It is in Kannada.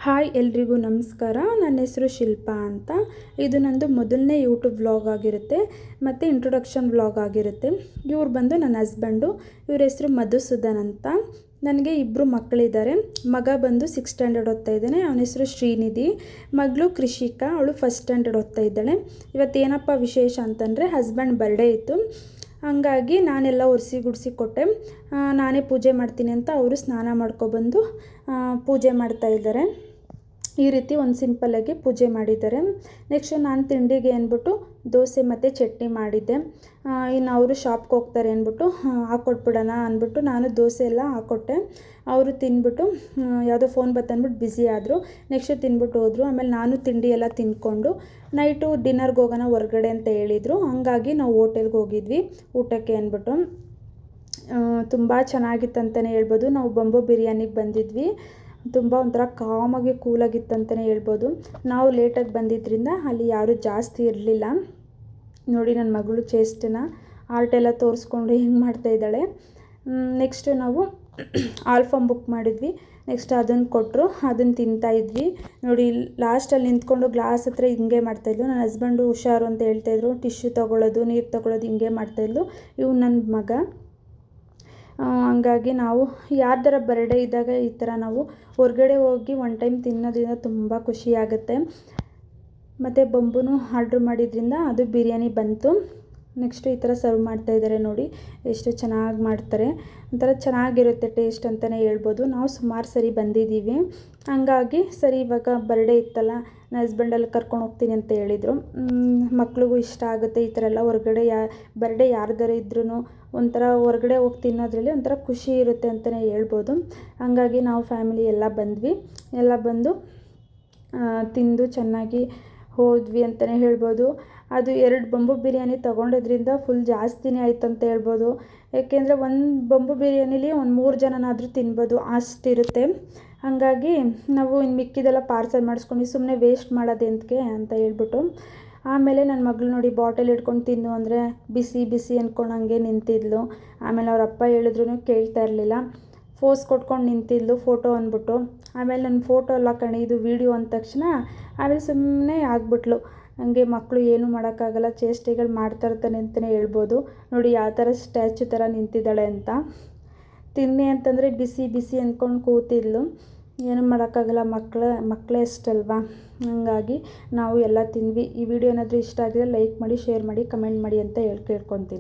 ಹಾಯ್ ಎಲ್ರಿಗೂ ನಮಸ್ಕಾರ. ನನ್ನ ಹೆಸರು ಶಿಲ್ಪಾ ಅಂತ. ಇದು ನಂದು ಮೊದಲನೇ ಯೂಟ್ಯೂಬ್ ವ್ಲಾಗ್ ಆಗಿರುತ್ತೆ ಮತ್ತು ಇಂಟ್ರೊಡಕ್ಷನ್ ವ್ಲಾಗ್ ಆಗಿರುತ್ತೆ. ಇವ್ರು ಬಂದು ನನ್ನ ಹಸ್ಬೆಂಡು. ಇವ್ರ ಹೆಸರು ಮಧುಸೂದನ್ ಅಂತ. ನನಗೆ ಇಬ್ಬರು ಮಕ್ಕಳಿದ್ದಾರೆ. ಮಗ ಬಂದು 6th ಸ್ಟ್ಯಾಂಡರ್ಡ್ ಓದ್ತಾ ಇದ್ದಾನೆ. ಅವನ ಹೆಸರು ಶ್ರೀನಿಧಿ. ಮಗಳು ಕೃಷಿಕಾ, ಅವಳು 1st ಸ್ಟ್ಯಾಂಡರ್ಡ್ ಓದ್ತಾ ಇದ್ದಾಳೆ. ಇವತ್ತೇನಪ್ಪ ವಿಶೇಷ ಅಂತಂದರೆ ಹಸ್ಬೆಂಡ್ ಬರ್ಡೇ ಇತ್ತು. ಹಂಗಾಗಿ ನಾನೆಲ್ಲ ಒರೆಸಿ ಗುಡಿಸಿ ಕೊಟ್ಟೆ. ನಾನೇ ಪೂಜೆ ಮಾಡ್ತೀನಿ ಅಂತ ಅವರು ಸ್ನಾನ ಮಾಡ್ಕೊಬಂದು ಪೂಜೆ ಮಾಡ್ತಾಯಿದ್ದಾರೆ. ಈ ರೀತಿ ಒಂದು ಸಿಂಪಲ್ಲಾಗಿ ಪೂಜೆ ಮಾಡಿದ್ದಾರೆ. ನೆಕ್ಸ್ಟು ನಾನು ತಿಂಡಿಗೆ ಅಂದ್ಬಿಟ್ಟು ದೋಸೆ ಮತ್ತು ಚಟ್ನಿ ಮಾಡಿದ್ದೆ. ಇನ್ನು ಅವರು ಶಾಪ್ಗೆ ಹೋಗ್ತಾರೆ ಅಂದ್ಬಿಟ್ಟು ಹಾಕ್ಕೊಟ್ಬಿಡೋಣ ಅಂದ್ಬಿಟ್ಟು ನಾನು ದೋಸೆ ಎಲ್ಲ ಹಾಕ್ಕೊಟ್ಟೆ. ಅವರು ತಿಂದ್ಬಿಟ್ಟು ಯಾವುದೋ ಫೋನ್ ಬತ್ತಂದ್ಬಿಟ್ಟು ಬ್ಯುಸಿ ಆದರು. ನೆಕ್ಸ್ಟು ತಿಂದ್ಬಿಟ್ಟು ಹೋದರು. ಆಮೇಲೆ ನಾನು ತಿಂಡಿ ಎಲ್ಲ ತಿಂದ್ಕೊಂಡು ನೈಟು ಡಿನ್ನರ್ಗೆ ಹೋಗೋಣ ಹೊರಗಡೆ ಅಂತ ಹೇಳಿದರು. ಹಂಗಾಗಿ ನಾವು ಹೋಟೆಲ್ಗೆ ಹೋಗಿದ್ವಿ ಊಟಕ್ಕೆ ಅಂದ್ಬಿಟ್ಟು. ತುಂಬ ಚೆನ್ನಾಗಿತ್ತಂತಲೇ ಹೇಳ್ಬೋದು. ನಾವು ಬಂಬೂ ಬಿರಿಯಾನಿಗೆ ಬಂದಿದ್ವಿ. ತುಂಬ ಒಂಥರ ಕಾಮಾಗಿ ಕೂಲಾಗಿತ್ತಂತಲೇ ಹೇಳ್ಬೋದು. ನಾವು ಲೇಟಾಗಿ ಬಂದಿದ್ದರಿಂದ ಅಲ್ಲಿ ಯಾರೂ ಜಾಸ್ತಿ ಇರಲಿಲ್ಲ. ನೋಡಿ ನನ್ನ ಮಗಳು ಚೇಷ್ಟನ ಆರ್ಟೆಲ್ಲ ತೋರಿಸ್ಕೊಂಡು ಹೆಂಗೆ ಮಾಡ್ತಾಯಿದ್ದಾಳೆ. ನೆಕ್ಸ್ಟು ನಾವು ಆಲ್ಫಾಮ್ ಬುಕ್ ಮಾಡಿದ್ವಿ. ನೆಕ್ಸ್ಟ್ ಅದನ್ನು ಕೊಟ್ಟರು, ಅದನ್ನು ತಿಂತಾಯಿದ್ವಿ. ನೋಡಿ ಲಾಸ್ಟಲ್ಲಿ ನಿಂತ್ಕೊಂಡು ಗ್ಲಾಸ್ ಹತ್ರ ಹಿಂಗೆ ಮಾಡ್ತಾಯಿದ್ಲು. ನನ್ನ ಹಸ್ಬೆಂಡು ಹುಷಾರು ಅಂತ ಹೇಳ್ತಾಯಿದ್ರು. ಟಿಶ್ಯೂ ತೊಗೊಳ್ಳೋದು, ನೀರು ತೊಗೊಳ್ಳೋದು ಹಿಂಗೆ ಮಾಡ್ತಾಯಿದ್ಲು. ಇವು ನನ್ನ ಮಗ. ಹಂಗಾಗಿ ನಾವು ಯಾರ್ದಾರ ಬರ್ಡೇ ಇದ್ದಾಗ ಈ ಥರ ನಾವು ಹೊರಗಡೆ ಹೋಗಿ ಒನ್ ಟೈಮ್ ತಿನ್ನೋದ್ರಿಂದ ತುಂಬ ಖುಷಿಯಾಗುತ್ತೆ. ಮತ್ತು ಬಂಬೂನು ಆರ್ಡ್ರ್ ಮಾಡಿದ್ರಿಂದ ಅದು ಬಿರಿಯಾನಿ ಬಂತು. ನೆಕ್ಸ್ಟು ಈ ಥರ ಸರ್ವ್ ಮಾಡ್ತಾಯಿದ್ದಾರೆ. ನೋಡಿ ಎಷ್ಟು ಚೆನ್ನಾಗಿ ಮಾಡ್ತಾರೆ. ಒಂಥರ ಚೆನ್ನಾಗಿರುತ್ತೆ ಟೇಸ್ಟ್ ಅಂತಲೇ ಹೇಳ್ಬೋದು. ನಾವು ಸುಮಾರು ಸರಿ ಬಂದಿದ್ದೀವಿ. ಹಂಗಾಗಿ ಸರಿ ಇವಾಗ ಬರ್ಡೇ ಇತ್ತಲ್ಲ, ನನ್ನ ಹಸ್ಬೆಂಡಲ್ಲಿ ಕರ್ಕೊಂಡು ಹೋಗ್ತೀನಿ ಅಂತ ಹೇಳಿದರು. ಮಕ್ಳಿಗೂ ಇಷ್ಟ ಆಗುತ್ತೆ ಈ ಥರ ಎಲ್ಲ ಹೊರಗಡೆ ಬರ್ಡೇ ಯಾರ್ದಾರು ಇದ್ರೂ ಒಂಥರ ಹೊರಗಡೆ ಹೋಗಿ ತಿನ್ನೋದ್ರಲ್ಲಿ ಒಂಥರ ಖುಷಿ ಇರುತ್ತೆ ಅಂತಲೇ ಹೇಳ್ಬೋದು. ಹಂಗಾಗಿ ನಾವು ಫ್ಯಾಮಿಲಿ ಎಲ್ಲ ಬಂದ್ವಿ. ಎಲ್ಲ ಬಂದು ತಿಂದು ಚೆನ್ನಾಗಿ ಹೋದ್ವಿ ಅಂತಲೇ ಹೇಳ್ಬೋದು. ಅದು 2 ಬಂಬೂ ಬಿರಿಯಾನಿ ತೊಗೊಂಡಿದ್ರಿಂದ ಫುಲ್ ಜಾಸ್ತಿನೇ ಆಯ್ತು ಅಂತ ಹೇಳ್ಬೋದು. ಏಕೆಂದರೆ ಒಂದು ಬಂಬೂ ಬಿರಿಯಾನಿಲಿ ಒಂದು 3 ಜನನಾದರೂ ತಿನ್ಬೋದು, ಅಷ್ಟಿರುತ್ತೆ. ಹಾಗಾಗಿ ನಾವು ಇನ್ನು ಮಿಕ್ಕಿದೆಲ್ಲ ಪಾರ್ಸಲ್ ಮಾಡಿಸ್ಕೊಂಡು ಸುಮ್ಮನೆ ವೇಸ್ಟ್ ಮಾಡೋದೆಂತಕ್ಕೆ ಅಂತ ಹೇಳ್ಬಿಟ್ಟು. ಆಮೇಲೆ ನನ್ನ ಮಗಳು ನೋಡಿ ಬಾಟಲ್ ಹಿಡ್ಕೊಂಡು ತಿನ್ನು ಅಂದರೆ ಬಿಸಿ ಬಿಸಿ ಅಂದ್ಕೊಂಡು ಹಂಗೆ ನಿಂತಿದ್ಲು. ಆಮೇಲೆ ಅವ್ರ ಅಪ್ಪ ಹೇಳಿದ್ರು ಕೇಳ್ತಾ ಇರಲಿಲ್ಲ. ಫೋಸ್ ಕೊಟ್ಕೊಂಡು ನಿಂತಿದ್ಲು ಫೋಟೋ ಅಂದ್ಬಿಟ್ಟು. ಆಮೇಲೆ ನನ್ನ ಫೋಟೋ ಅಲ್ಲ ಕಣೆ ಇದು ವೀಡಿಯೋ ಅಂದ ತಕ್ಷಣ ಆಮೇಲೆ ಸುಮ್ಮನೆ ಆಗ್ಬಿಟ್ಲು. ಹಂಗೆ ಮಕ್ಕಳು ಏನೂ ಮಾಡೋಕ್ಕಾಗಲ್ಲ, ಚೇಷ್ಟೆಗಳು ಮಾಡ್ತಾಯಿರ್ತಾನೆ ಅಂತಲೇ ಹೇಳ್ಬೋದು. ನೋಡಿ ಯಾವ ಥರ ಸ್ಟ್ಯಾಚು ಥರ ನಿಂತಿದ್ದಾಳೆ ಅಂತ. ತಿನ್ನಿ ಅಂತಂದರೆ ಬಿಸಿ ಬಿಸಿ ಅಂದ್ಕೊಂಡು ಕೂತಿದ್ಲು. ಏನೂ ಮಾಡೋಕ್ಕಾಗಲ್ಲ, ಮಕ್ಕಳೇ ಅಷ್ಟಲ್ವಾ. ಹಾಗಾಗಿ ನಾವು ಎಲ್ಲ ತಿಂದ್ವಿ. ಈ ವಿಡಿಯೋ ಏನಾದರೂ ಇಷ್ಟ ಆಗಿದ್ರೆ ಲೈಕ್ ಮಾಡಿ, ಶೇರ್ ಮಾಡಿ, ಕಮೆಂಟ್ ಮಾಡಿ ಅಂತ ಕೇಳ್ಕೊತೀನಿ.